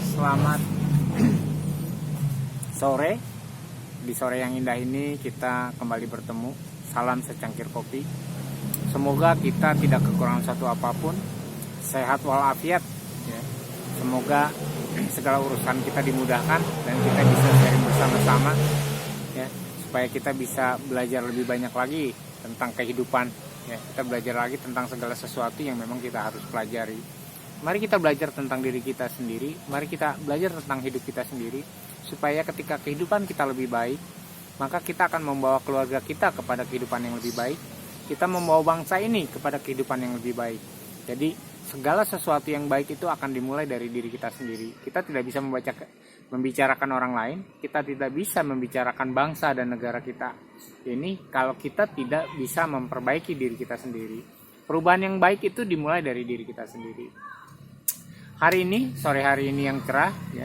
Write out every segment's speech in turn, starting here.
Selamat sore. Di sore yang indah ini kita kembali bertemu. Salam secangkir kopi. Semoga kita tidak kekurangan satu apapun, sehat walafiat ya. Semoga segala urusan kita dimudahkan dan kita bisa sharing bersama-sama ya, supaya kita bisa belajar lebih banyak lagi tentang kehidupan ya. Kita belajar lagi tentang segala sesuatu yang memang kita harus pelajari. Mari kita belajar tentang diri kita sendiri, mari kita belajar tentang hidup kita sendiri, supaya ketika kehidupan kita lebih baik, maka kita akan membawa keluarga kita kepada kehidupan yang lebih baik, kita membawa bangsa ini kepada kehidupan yang lebih baik. Jadi segala sesuatu yang baik itu akan dimulai dari diri kita sendiri. Kita tidak bisa membicarakan orang lain, kita tidak bisa membicarakan bangsa dan negara kita ini kalau kita tidak bisa memperbaiki diri kita sendiri. Perubahan yang baik itu dimulai dari diri kita sendiri. Hari ini, sore hari ini yang cerah ya,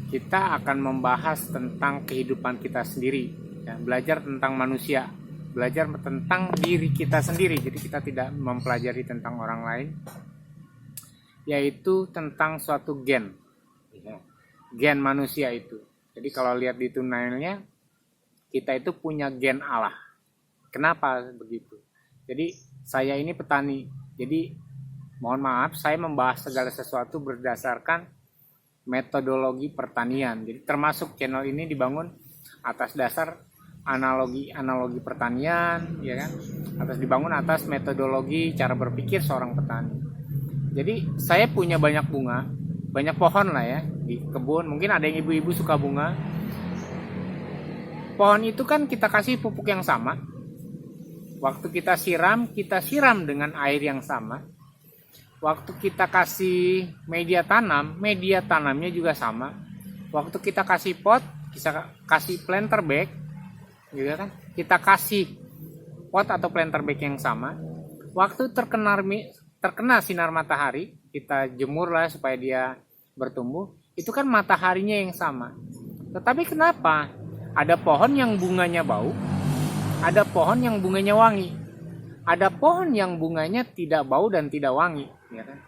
kita akan membahas tentang kehidupan kita sendiri ya, belajar tentang manusia, belajar tentang diri kita sendiri. Jadi kita tidak mempelajari tentang orang lain, yaitu tentang suatu gen ya, gen manusia itu. Jadi kalau lihat di tunnelnya, kita itu punya gen Allah. Kenapa begitu? Jadi saya ini petani, jadi mohon maaf, saya membahas segala sesuatu berdasarkan metodologi pertanian. Jadi termasuk channel ini dibangun atas dasar analogi pertanian, ya kan? Dibangun atas metodologi cara berpikir seorang petani. Jadi saya punya banyak bunga, banyak pohon lah ya di kebun. Mungkin ada yang ibu-ibu suka bunga. Pohon itu kan kita kasih pupuk yang sama. Waktu kita siram dengan air yang sama. Waktu kita kasih media tanamnya juga sama. Waktu kita kasih pot, kita kasih planter bag, gitu kan? Kita kasih pot atau planter bag yang sama. Waktu terkena sinar matahari, kita jemur lah supaya dia bertumbuh. Itu kan mataharinya yang sama. Tetapi kenapa? Ada pohon yang bunganya bau, ada pohon yang bunganya wangi, ada pohon yang bunganya tidak bau dan tidak wangi. Ya kan?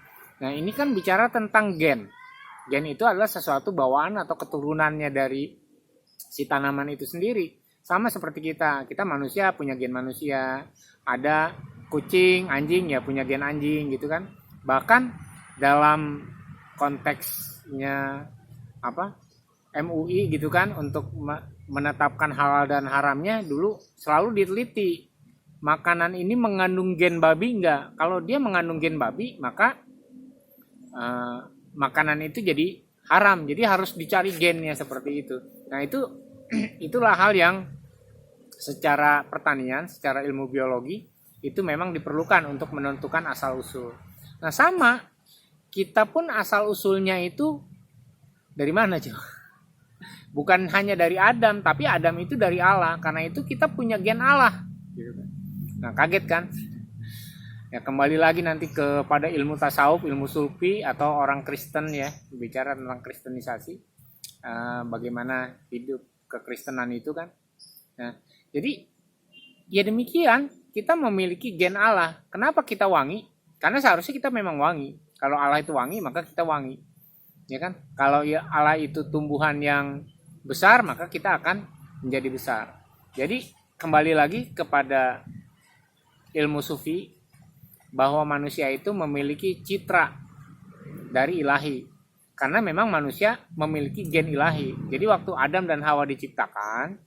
Nah ini kan bicara tentang gen. Gen itu adalah sesuatu bawaan atau keturunannya dari si tanaman itu sendiri. Sama seperti kita manusia punya gen manusia. Ada kucing, anjing ya punya gen anjing gitu kan. Bahkan dalam konteksnya MUI gitu kan, untuk menetapkan halal dan haramnya dulu selalu diteliti. Makanan ini mengandung gen babi enggak? Kalau dia mengandung gen babi, maka makanan itu jadi haram. Jadi harus dicari gennya seperti itu. Nah itulah hal yang secara pertanian, secara ilmu biologi itu memang diperlukan untuk menentukan asal usul. Nah sama, kita pun asal usulnya itu dari mana coba? Bukan hanya dari Adam, tapi Adam itu dari Allah. Karena itu kita punya gen Allah. Nah kaget kan? Ya kembali lagi nanti kepada ilmu tasawuf, ilmu sufi atau orang Kristen ya, bicara tentang kristenisasi, bagaimana hidup kekristenan itu kan. Nah jadi ya demikian, kita memiliki gen Allah. Kenapa kita wangi? Karena seharusnya kita memang wangi. Kalau Allah itu wangi, maka kita wangi, ya kan? Kalau ya Allah itu tumbuhan yang besar, maka kita akan menjadi besar. Jadi kembali lagi kepada ilmu sufi, bahwa manusia itu memiliki citra dari ilahi. Karena memang manusia memiliki gen ilahi. Jadi waktu Adam dan Hawa diciptakan,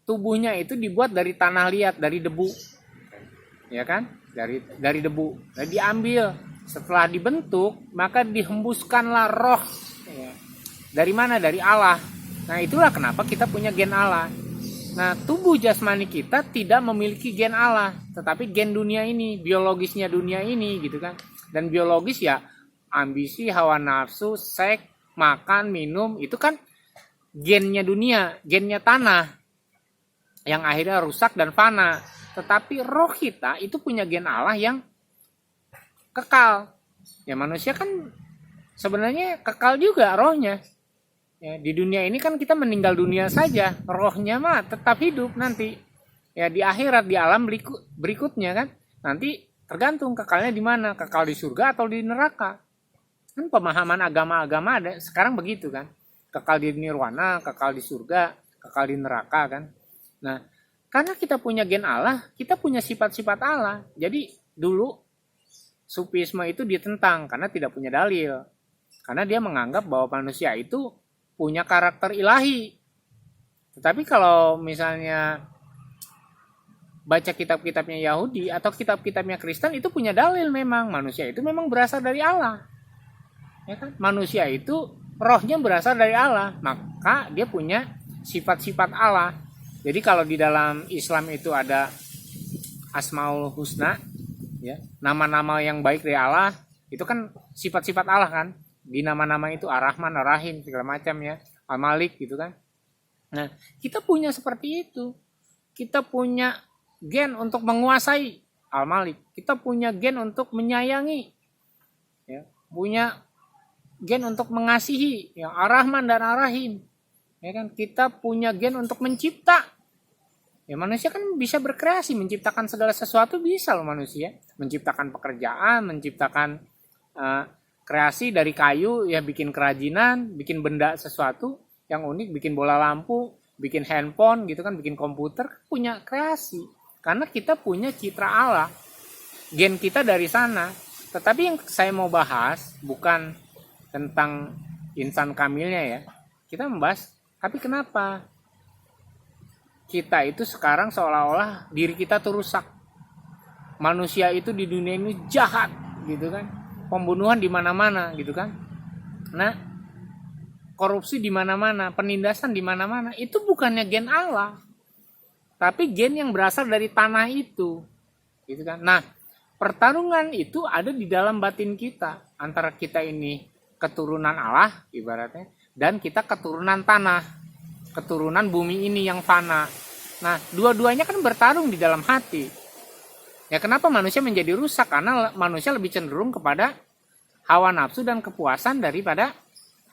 tubuhnya itu dibuat dari tanah liat, dari debu. Ya kan? Dari debu. Nah, diambil. Setelah dibentuk, maka dihembuskanlah roh. Ya. Dari mana? Dari Allah. Nah, itulah kenapa kita punya gen Allah. Nah, tubuh jasmani kita tidak memiliki gen Allah, tetapi gen dunia ini, biologisnya dunia ini gitu kan. Dan biologis ya ambisi, hawa nafsu, seks, makan, minum, itu kan gennya dunia, gennya tanah yang akhirnya rusak dan fana. Tetapi roh kita itu punya gen Allah yang kekal. Ya manusia kan sebenarnya kekal juga rohnya. Ya, di dunia ini kan kita meninggal dunia saja, rohnya mah tetap hidup nanti. Ya di akhirat, di alam berikutnya kan, nanti tergantung kekalnya di mana, kekal di surga atau di neraka. Kan pemahaman agama-agama ada sekarang begitu kan. Kekal di nirwana, kekal di surga, kekal di neraka kan. Nah, karena kita punya gen Allah, kita punya sifat-sifat Allah. Jadi dulu Sufisme itu ditentang karena tidak punya dalil. Karena dia menganggap bahwa manusia itu punya karakter ilahi. Tetapi kalau misalnya baca kitab-kitabnya Yahudi atau kitab-kitabnya Kristen itu punya dalil, memang manusia itu memang berasal dari Allah. Ya kan? Manusia itu rohnya berasal dari Allah, maka dia punya sifat-sifat Allah. Jadi kalau di dalam Islam itu ada Asmaul Husna, ya, nama-nama yang baik dari Allah, itu kan sifat-sifat Allah kan. Di nama-nama itu Ar-Rahman, Ar-Rahim, segala macam ya, Al-Malik gitu kan. Nah, kita punya seperti itu. Kita punya gen untuk menguasai, Al-Malik. Kita punya gen untuk menyayangi, ya, punya gen untuk mengasihi, yang Ar-Rahman dan Ar-Rahim. Ya kan, kita punya gen untuk mencipta. Ya, manusia kan bisa berkreasi, menciptakan segala sesuatu bisa loh manusia. Menciptakan pekerjaan, menciptakan kreasi dari kayu, ya bikin kerajinan, bikin benda sesuatu yang unik, bikin bola lampu, bikin handphone gitu kan, bikin komputer, punya kreasi. Karena kita punya citra Allah. Gen kita dari sana. Tetapi yang saya mau bahas bukan tentang insan kamilnya ya. Kita membahas, tapi kenapa kita itu sekarang seolah-olah diri kita tuh rusak. Manusia itu di dunia ini jahat gitu kan. Pembunuhan di mana-mana gitu kan. Nah, korupsi di mana-mana, penindasan di mana-mana, itu bukannya gen Allah. Tapi gen yang berasal dari tanah itu. Gitu kan. Nah, pertarungan itu ada di dalam batin kita, antara kita ini keturunan Allah ibaratnya dan kita keturunan tanah, keturunan bumi ini yang fana. Nah, dua-duanya kan bertarung di dalam hati. Ya, kenapa manusia menjadi rusak? Karena manusia lebih cenderung kepada hawa nafsu dan kepuasan daripada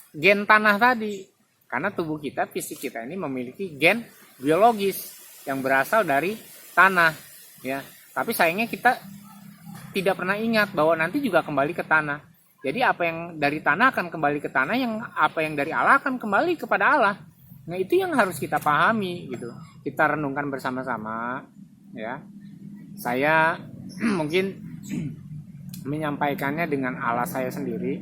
gen tanah tadi. Karena tubuh kita, fisik kita ini memiliki gen biologis yang berasal dari tanah, ya. Tapi sayangnya kita tidak pernah ingat bahwa nanti juga kembali ke tanah. Jadi apa yang dari tanah akan kembali ke tanah, yang apa yang dari Allah akan kembali kepada Allah. Nah, itu yang harus kita pahami gitu. Kita renungkan bersama-sama, ya. Saya mungkin menyampaikannya dengan ala saya sendiri.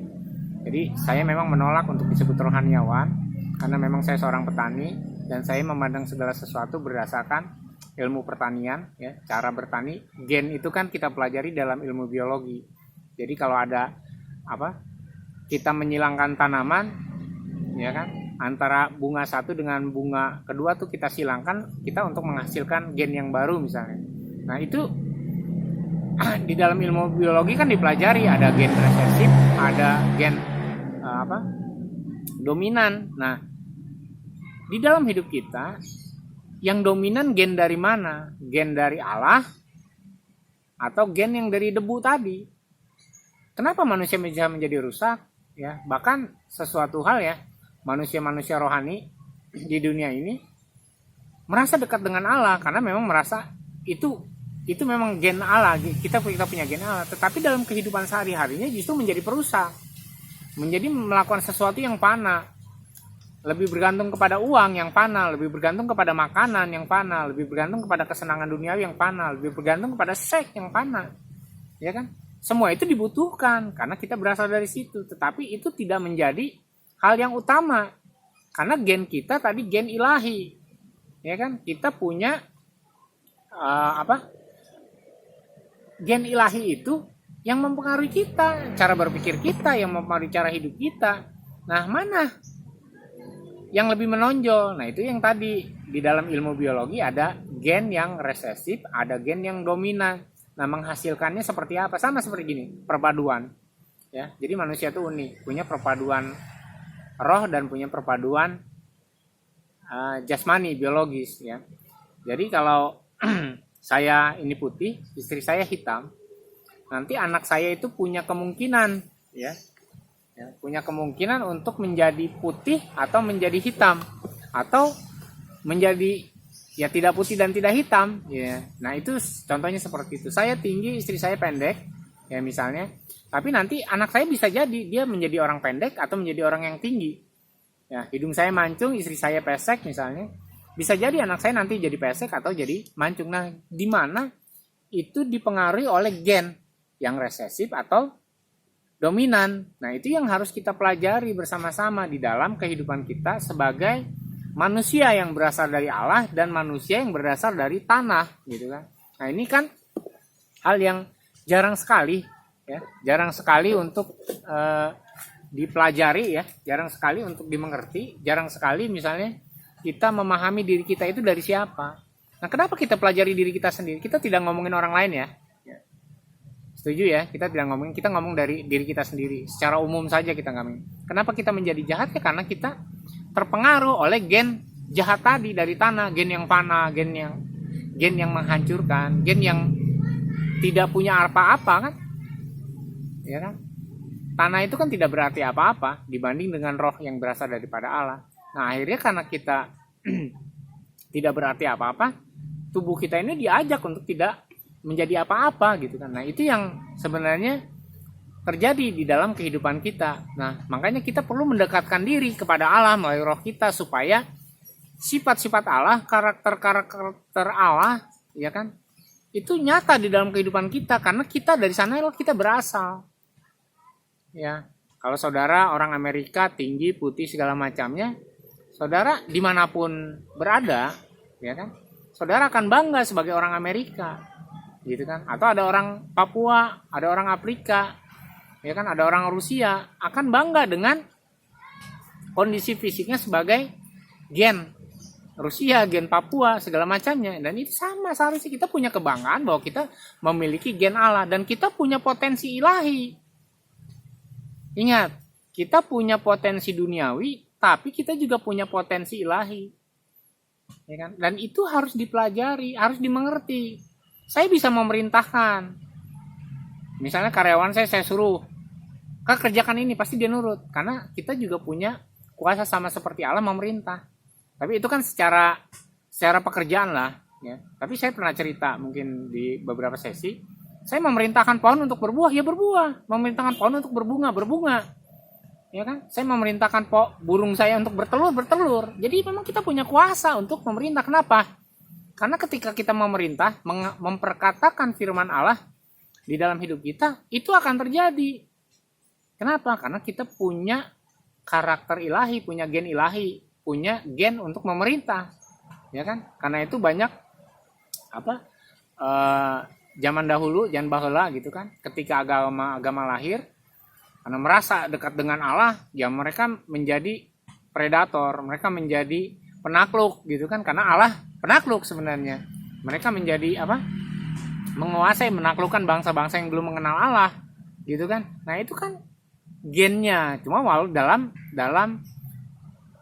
Jadi saya memang menolak untuk disebut rohaniawan karena memang saya seorang petani dan saya memandang segala sesuatu berdasarkan ilmu pertanian, ya, cara bertani. Gen itu kan kita pelajari dalam ilmu biologi. Jadi kalau ada kita menyilangkan tanaman, ya kan, antara bunga satu dengan bunga kedua tuh kita silangkan, kita untuk menghasilkan gen yang baru misalnya. Nah, itu di dalam ilmu biologi kan dipelajari, ada gen resesif, ada gen dominan. Nah, di dalam hidup kita yang dominan gen dari mana? Gen dari Allah atau gen yang dari debu tadi? Kenapa manusia bisa menjadi rusak? Ya, bahkan sesuatu hal ya, manusia-manusia rohani di dunia ini merasa dekat dengan Allah karena memang merasa itu memang gen Allah, kita punya gen Allah. Tetapi dalam kehidupan sehari-harinya justru menjadi perusak, menjadi melakukan sesuatu yang fana, lebih bergantung kepada uang yang fana, lebih bergantung kepada makanan yang fana, lebih bergantung kepada kesenangan duniawi yang fana, lebih bergantung kepada seks yang fana, ya kan? Semua itu dibutuhkan karena kita berasal dari situ, tetapi itu tidak menjadi hal yang utama karena gen kita tadi gen ilahi, ya kan? Kita punya gen ilahi itu yang mempengaruhi kita, cara berpikir kita, yang mempengaruhi cara hidup kita. Nah, mana yang lebih menonjol? Nah, itu yang tadi di dalam ilmu biologi ada gen yang resesif, ada gen yang dominan. Nah, menghasilkannya seperti apa? Sama seperti gini, perpaduan. Ya, jadi manusia itu unik, punya perpaduan roh dan punya perpaduan jasmani biologis, ya. Jadi kalau saya ini putih, istri saya hitam, nanti anak saya itu punya kemungkinan, ya, punya kemungkinan untuk menjadi putih atau menjadi hitam, atau menjadi ya tidak putih dan tidak hitam, ya. Nah, itu contohnya seperti itu. Saya tinggi, istri saya pendek, ya misalnya. Tapi nanti anak saya bisa jadi dia menjadi orang pendek atau menjadi orang yang tinggi. Ya, hidung saya mancung, istri saya pesek misalnya. Bisa jadi anak saya nanti jadi pesek atau jadi mancung. Nah, di mana itu dipengaruhi oleh gen yang resesif atau dominan. Nah, itu yang harus kita pelajari bersama-sama di dalam kehidupan kita sebagai manusia yang berasal dari Allah dan manusia yang berasal dari tanah, gitu kan. Nah, ini kan hal yang jarang sekali ya, jarang sekali untuk dipelajari ya, jarang sekali untuk dimengerti, jarang sekali misalnya kita memahami diri kita itu dari siapa. Nah, kenapa kita pelajari diri kita sendiri? Kita tidak ngomongin orang lain ya. Setuju ya, kita tidak ngomongin, kita ngomong dari diri kita sendiri. Secara umum saja kita ngomongin. Kenapa kita menjadi jahat? Ya karena kita terpengaruh oleh gen jahat tadi dari tanah, gen yang panah, gen yang menghancurkan, gen yang tidak punya apa-apa kan? Ya kan? Tanah itu kan tidak berarti apa-apa dibanding dengan roh yang berasal daripada Allah. Nah, akhirnya karena kita tidak berarti apa-apa, tubuh kita ini diajak untuk tidak menjadi apa-apa gitu kan. Nah, itu yang sebenarnya terjadi di dalam kehidupan kita. Nah, makanya kita perlu mendekatkan diri kepada Allah melalui roh kita supaya sifat-sifat Allah, karakter Allah, ya kan? Itu nyata di dalam kehidupan kita karena kita dari sana kita berasal. Ya, kalau saudara orang Amerika tinggi, putih segala macamnya, saudara dimanapun berada, ya kan, saudara akan bangga sebagai orang Amerika, gitu kan? Atau ada orang Papua, ada orang Afrika, ya kan, ada orang Rusia, akan bangga dengan kondisi fisiknya sebagai gen Rusia, gen Papua, segala macamnya. Dan itu sama, seharusnya kita punya kebanggaan bahwa kita memiliki gen Allah dan kita punya potensi ilahi. Ingat, kita punya potensi duniawi, tapi kita juga punya potensi ilahi. Ya kan? Dan itu harus dipelajari, harus dimengerti. Saya bisa memerintahkan. Misalnya karyawan saya suruh, "Kak, kerjakan ini," pasti dia nurut. Karena kita juga punya kuasa sama seperti Allah memerintah. Tapi itu kan secara pekerjaan lah. Ya. Tapi saya pernah cerita mungkin di beberapa sesi, saya memerintahkan pohon untuk berbuah, ya berbuah. Memerintahkan pohon untuk berbunga. Ya kan? Saya memerintahkan burung saya untuk bertelur. Jadi memang kita punya kuasa untuk memerintah. Kenapa? Karena ketika kita memerintah, memperkatakan firman Allah di dalam hidup kita, itu akan terjadi. Kenapa? Karena kita punya karakter ilahi, punya gen ilahi, punya gen untuk memerintah. Ya kan? Karena itu banyak zaman dahulu, jangan baheula gitu kan, ketika agama lahir, karena merasa dekat dengan Allah, ya mereka menjadi predator, mereka menjadi penakluk gitu kan, karena Allah penakluk sebenarnya. Mereka menjadi menguasai, menaklukkan bangsa-bangsa yang belum mengenal Allah gitu kan. Nah, itu kan gennya, cuma dalam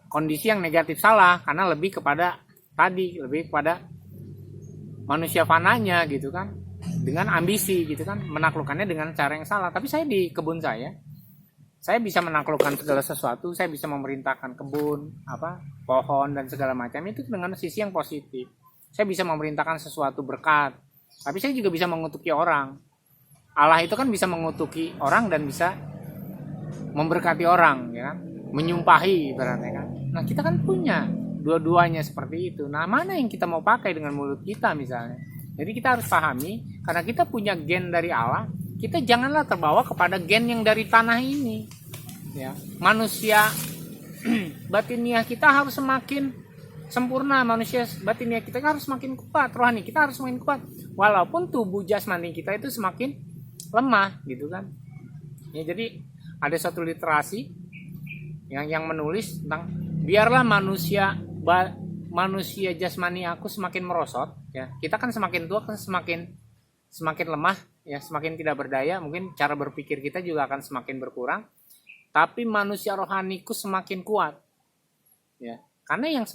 kondisi yang negatif salah, karena lebih kepada manusia fananya gitu kan, dengan ambisi gitu kan, menaklukkannya dengan cara yang salah. Tapi saya di kebun saya bisa menaklukkan segala sesuatu, saya bisa memerintahkan kebun, pohon dan segala macam itu dengan sisi yang positif. Saya bisa memerintahkan sesuatu berkat, tapi saya juga bisa mengutuki orang. Allah itu kan bisa mengutuki orang dan bisa memberkati orang, ya kan, menyumpahi ibaratnya kan. Nah, kita kan punya dua-duanya seperti itu. Nah, mana yang kita mau pakai dengan mulut kita misalnya? Jadi kita harus pahami, karena kita punya gen dari Allah, kita janganlah terbawa kepada gen yang dari tanah ini. Ya, manusia batiniah kita harus semakin sempurna, manusia batiniah kita harus semakin kuat, rohani kita harus semakin kuat. Walaupun tubuh jasmani kita itu semakin lemah, gitu kan. Ya, jadi ada satu literasi yang menulis tentang biarlah manusia jasmani aku semakin merosot, ya. Kita kan semakin tua kan semakin lemah, ya, semakin tidak berdaya, mungkin cara berpikir kita juga akan semakin berkurang. Tapi manusia rohaniku semakin kuat. Ya. Karena yang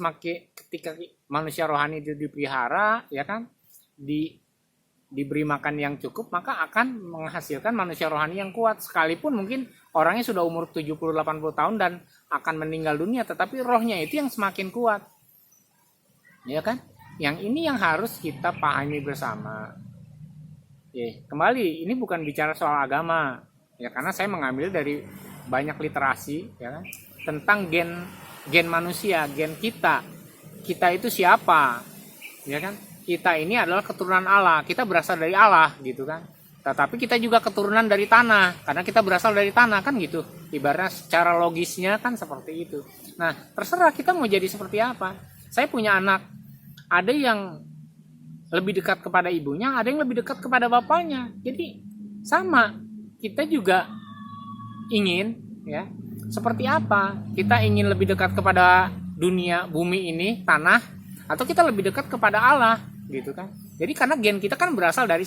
ketika manusia rohani itu dipelihara, ya kan, diberi makan yang cukup, maka akan menghasilkan manusia rohani yang kuat. Sekalipun mungkin orangnya sudah umur 70-80 tahun dan akan meninggal dunia, tetapi rohnya itu yang semakin kuat. Ya kan? Yang ini yang harus kita pahami bersama. Ya, kembali ini bukan bicara soal agama ya, karena saya mengambil dari banyak literasi ya kan, tentang gen manusia, gen kita itu siapa ya kan. Kita ini adalah keturunan Allah, kita berasal dari Allah gitu kan. Tetapi kita juga keturunan dari tanah, karena kita berasal dari tanah kan gitu. Ibaratnya secara logisnya kan seperti itu. Nah, terserah kita mau jadi seperti apa. Saya punya anak, ada yang lebih dekat kepada ibunya, ada yang lebih dekat kepada bapaknya. Jadi sama, kita juga ingin ya seperti apa. Kita ingin lebih dekat kepada dunia bumi ini, tanah, atau kita lebih dekat kepada Allah gitu kan. Jadi karena gen kita kan berasal dari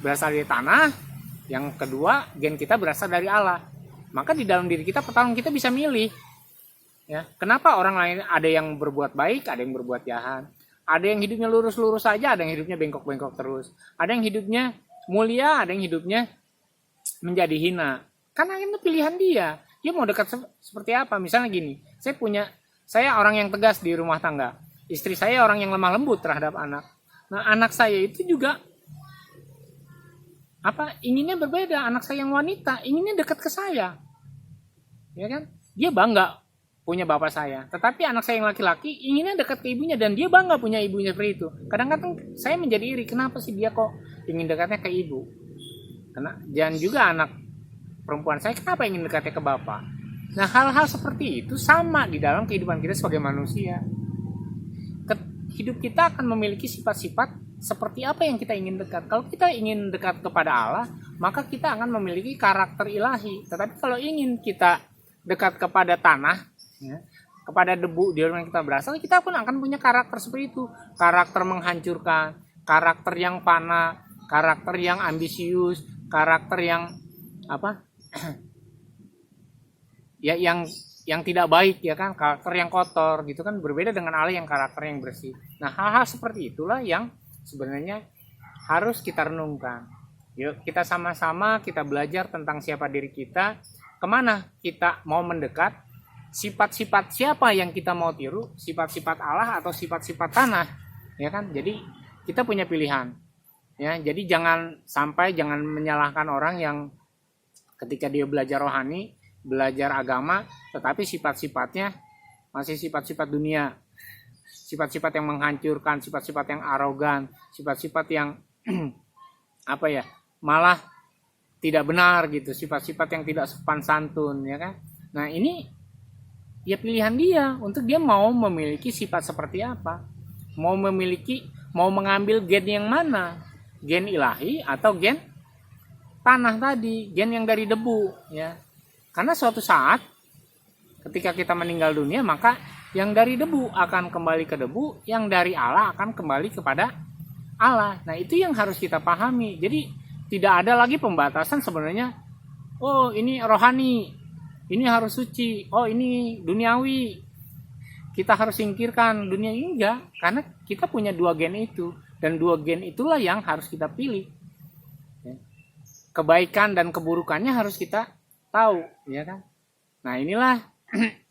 berasal dari tanah, yang kedua gen kita berasal dari Allah. Maka di dalam diri kita pertama kita bisa milih ya. Kenapa orang lain ada yang berbuat baik, ada yang berbuat jahat. Ada yang hidupnya lurus-lurus saja, ada yang hidupnya bengkok-bengkok terus. Ada yang hidupnya mulia, ada yang hidupnya menjadi hina. Karena itu pilihan dia. Dia mau dekat seperti apa? Misalnya gini, saya orang yang tegas di rumah tangga. Istri saya orang yang lemah lembut terhadap anak. Nah, anak saya itu juga inginnya berbeda. Anak saya yang wanita inginnya dekat ke saya. Ya kan? Dia bangga punya bapak saya, tetapi anak saya yang laki-laki inginnya dekat ke ibunya, dan dia bangga punya ibunya seperti itu. Kadang-kadang saya menjadi iri, kenapa sih dia kok ingin dekatnya ke ibu, dan juga anak perempuan saya kenapa ingin dekatnya ke bapak. Nah, hal-hal seperti itu sama di dalam kehidupan kita sebagai manusia. Hidup kita akan memiliki sifat-sifat seperti apa yang kita ingin dekat. Kalau kita ingin dekat kepada Allah, maka kita akan memiliki karakter ilahi. Tetapi kalau ingin kita dekat kepada tanah ya, kepada debu di mana kita berasal, kita pun akan punya karakter seperti itu. Karakter menghancurkan, karakter yang fana, karakter yang ambisius, karakter yang ya yang tidak baik ya kan, karakter yang kotor gitu kan, berbeda dengan Allah yang karakter yang bersih. Nah, hal-hal seperti itulah yang sebenarnya harus kita renungkan. Yuk kita sama-sama kita belajar tentang siapa diri kita, kemana kita mau mendekat, sifat-sifat siapa yang kita mau tiru, sifat-sifat Allah atau sifat-sifat tanah ya kan. Jadi kita punya pilihan ya. Jadi jangan menyalahkan orang yang ketika dia belajar rohani, belajar agama, tetapi sifat-sifatnya masih sifat-sifat dunia, sifat-sifat yang menghancurkan, sifat-sifat yang arogan, sifat-sifat yang malah tidak benar gitu, sifat-sifat yang tidak sopan santun ya kan. Nah, ini ya pilihan dia untuk dia mau memiliki sifat seperti apa, mau mengambil gen yang mana, gen ilahi atau gen tanah tadi, gen yang dari debu ya. Karena suatu saat ketika kita meninggal dunia, maka yang dari debu akan kembali ke debu, yang dari Allah akan kembali kepada Allah. Nah, itu yang harus kita pahami. Jadi tidak ada lagi pembatasan sebenarnya. Oh, ini rohani, ini harus suci, oh ini duniawi, kita harus singkirkan dunia ini. Enggak, karena kita punya dua gen itu, dan dua gen itulah yang harus kita pilih. Kebaikan dan keburukannya harus kita tahu ya kan. Nah, inilah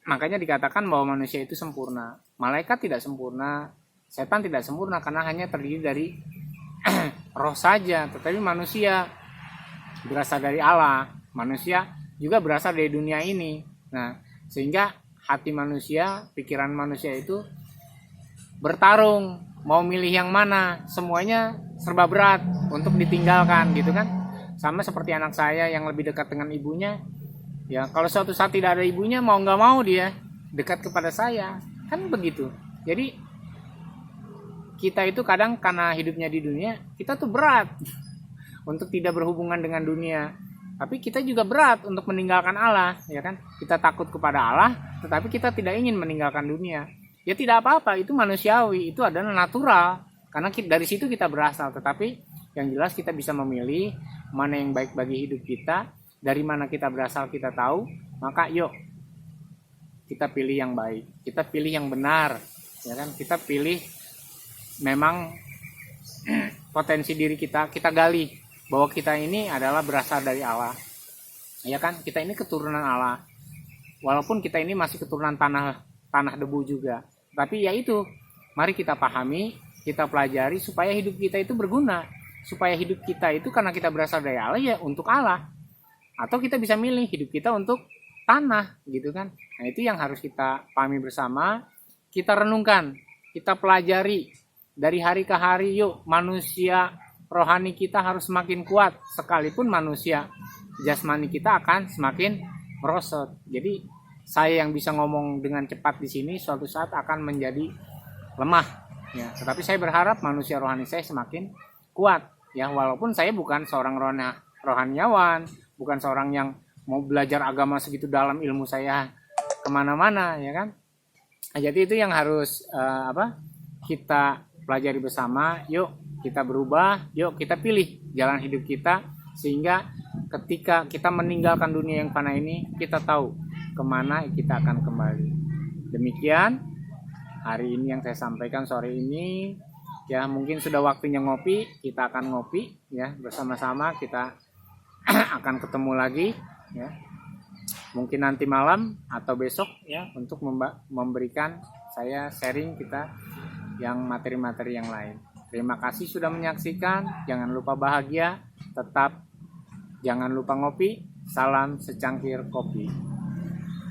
makanya dikatakan bahwa manusia itu sempurna. Malaikat tidak sempurna, setan tidak sempurna, karena hanya terdiri dari roh saja. Tetapi manusia berasal dari Allah, manusia juga berasal dari dunia ini. Nah, sehingga hati manusia, pikiran manusia itu bertarung, mau milih yang mana, semuanya serba berat untuk ditinggalkan gitu kan. Sama seperti anak saya yang lebih dekat dengan ibunya, ya kalau suatu saat tidak ada ibunya, mau nggak mau dia dekat kepada saya, kan begitu. Jadi kita itu kadang karena hidupnya di dunia, kita tuh berat untuk tidak berhubungan dengan dunia. Tapi kita juga berat untuk meninggalkan Allah, ya kan? Kita takut kepada Allah, tetapi kita tidak ingin meninggalkan dunia. Ya tidak apa-apa, itu manusiawi, itu adalah natural. Karena dari situ kita berasal, tetapi yang jelas kita bisa memilih mana yang baik bagi hidup kita, dari mana kita berasal kita tahu, maka yuk kita pilih yang baik, kita pilih yang benar, ya kan? Kita pilih memang potensi diri kita gali bahwa kita ini adalah berasal dari Allah, ya kan? Kita ini keturunan Allah, walaupun kita ini masih keturunan tanah debu juga, tapi ya itu, mari kita pahami, kita pelajari supaya hidup kita itu berguna. supaya hidup kita itu karena kita berasal dari Allah ya untuk Allah, atau kita bisa milih hidup kita untuk tanah gitu kan. Nah itu yang harus kita pahami bersama, kita renungkan, kita pelajari dari hari ke hari. Yuk, manusia rohani kita harus semakin kuat, sekalipun manusia jasmani kita akan semakin merosot. Jadi saya yang bisa ngomong dengan cepat di sini suatu saat akan menjadi lemah ya, tetapi saya berharap manusia rohani saya semakin kuat ya, walaupun saya bukan seorang rohaniawan, bukan seorang yang mau belajar agama segitu dalam, ilmu saya kemana-mana ya kan. Nah, jadi itu yang harus kita pelajari bersama. Yuk kita berubah, yuk kita pilih jalan hidup kita, sehingga ketika kita meninggalkan dunia yang fana ini, kita tahu kemana kita akan kembali. Demikian hari ini yang saya sampaikan sore ini ya. Mungkin sudah waktunya ngopi, kita akan ngopi ya bersama-sama, kita akan ketemu lagi ya, mungkin nanti malam atau besok ya, untuk memberikan saya sharing kita yang materi-materi yang lain. Terima kasih sudah menyaksikan. Jangan lupa bahagia, tetap jangan lupa ngopi. Salam secangkir kopi.